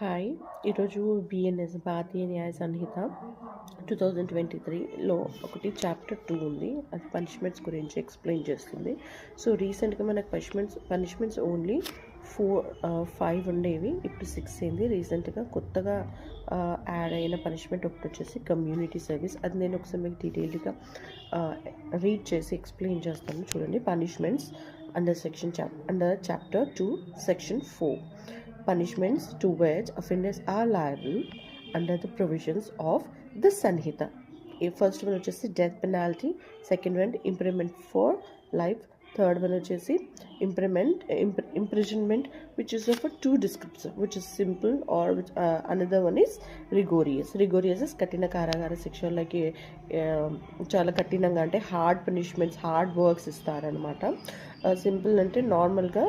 Hi ఈరోజు BNS భారతీయ న్యాయ సంహిత 2023లో ఒకటి చాప్టర్ 2 ఉంది. అది పనిష్మెంట్స్ గురించి ఎక్స్ప్లెయిన్ చేస్తుంది. సో రీసెంట్గా మనకు పనిష్మెంట్స్ ఓన్లీ 5 ఉండేవి, ఇప్పుడు 6 అయింది. రీసెంట్గా కొత్తగా యాడ్ అయిన పనిష్మెంట్ ఒకటి వచ్చేసి కమ్యూనిటీ సర్వీస్. అది నేను ఒకసారి మీకు డీటెయిల్గా రీడ్ చేసి ఎక్స్ప్లెయిన్ చేస్తాను. చూడండి, punishments under chapter 2 section 4. Punishments to which offenders are liable under the provisions of the Sanhita. First one వచ్చేసి death penalty, second one imprisonment for life, third one వచ్చేసి imprisonment which is of a two description, which is simple or which, another one is rigorous. Rigorous is కఠిన కారాగార శిక్ష, like చాలా కఠినంగా అంటే hard punishments, hard works ఇస్తారనమాట. Simple అంటే నార్మల్గా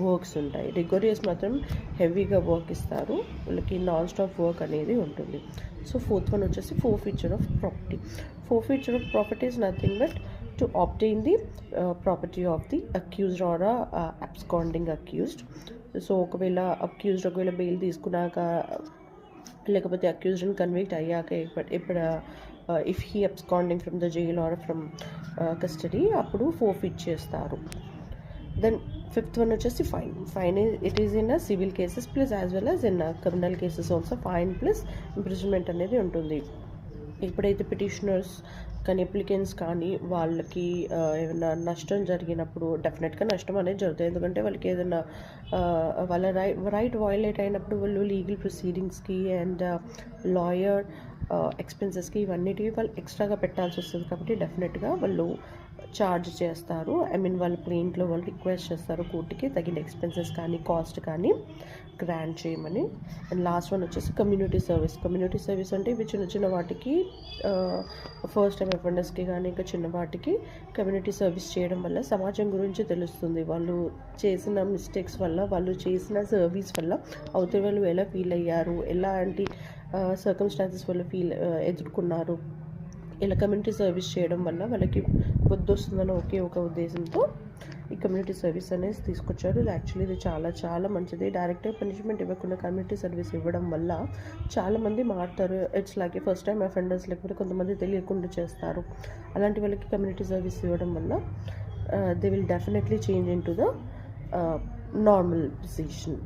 వర్క్స్ ఉంటాయి. రిగోరియస్ మాత్రం హెవీగా వర్క్ ఇస్తారు, వాళ్ళకి నాన్ స్టాప్ వర్క్ అనేది ఉంటుంది. సో ఫోర్త్ వన్ వచ్చేసి forfeiture of property. Forfeiture of property is nothing but to obtain the property of the accused or absconding accused. So ఒకవేళ బెయిల్ తీసుకున్నాక, లేకపోతే అక్యూజ్డ్ని కన్విక్ట్ అయ్యాక ఇప్పుడు if he absconding from the jail or from custody, అప్పుడు forfeit చేస్తారు. Then fifth one వచ్చేసి fine it is in civil cases plus as well as in criminal cases also fine plus imprisonment అనేది ఉంటుంది. ఎప్పుడైతే petitioners కానీ applicants కానీ వాళ్ళకి ఏమైనా నష్టం జరిగినప్పుడు, డెఫినెట్గా నష్టం అనేది జరుగుతుంది. ఎందుకంటే వాళ్ళకి ఏదైనా వాళ్ళ రైట్ వయలేట్ అయినప్పుడు వాళ్ళు లీగల్ ప్రొసీడింగ్స్కి అండ్ లాయర్ ఎక్స్పెన్సెస్కి ఇవన్నిటివి వాళ్ళు ఎక్స్ట్రాగా పెట్టాల్సి వస్తుంది. కాబట్టి డెఫినెట్గా వాళ్ళు ఛార్జ్ చేస్తారు. వాళ్ళ ప్లేంట్లో వాళ్ళు రిక్వెస్ట్ చేస్తారు కోర్టుకి తగిన ఎక్స్పెన్సెస్ కానీ కాస్ట్ కానీ గ్రాంట్ చేయమని. అండ్ లాస్ట్ వన్ వచ్చేసి కమ్యూనిటీ సర్వీస్. కమ్యూనిటీ సర్వీస్ అంటే ఇవి చిన్న చిన్న వాటికి, ఫస్ట్ టైం అఫెండర్స్కి కానీ ఇంకా చిన్న వాటికి కమ్యూనిటీ సర్వీస్ చేయడం వల్ల సమాజం గురించి తెలుస్తుంది. వాళ్ళు చేసిన మిస్టేక్స్ వల్ల, వాళ్ళు చేసిన సర్వీస్ వల్ల అవతల వాళ్ళు ఎలా ఫీల్ అయ్యారు, ఎలాంటి సర్కమ్స్టాన్సెస్ వల్ల ఎదుర్కొన్నారు. ఇలా కమ్యూనిటీ సర్వీస్ చేయడం వల్ల వాళ్ళకి బుద్ధి వస్తుందని ఒకే ఒక ఉద్దేశంతో ఈ కమ్యూనిటీ సర్వీస్ అనేది తీసుకొచ్చారు. ఇది యాక్చువల్లీ ఇది చాలా చాలా మంచిది. డైరెక్ట్గా పనిష్మెంట్ ఇవ్వకుండా కమ్యూనిటీ సర్వీస్ ఇవ్వడం వల్ల చాలామంది మారుతారు. It's like first time offenders, లేకపోతే కొంతమంది తెలియకుండా చేస్తారు. అలాంటి వాళ్ళకి కమ్యూనిటీ సర్వీస్ ఇవ్వడం వల్ల they will definitely change in to the normal position.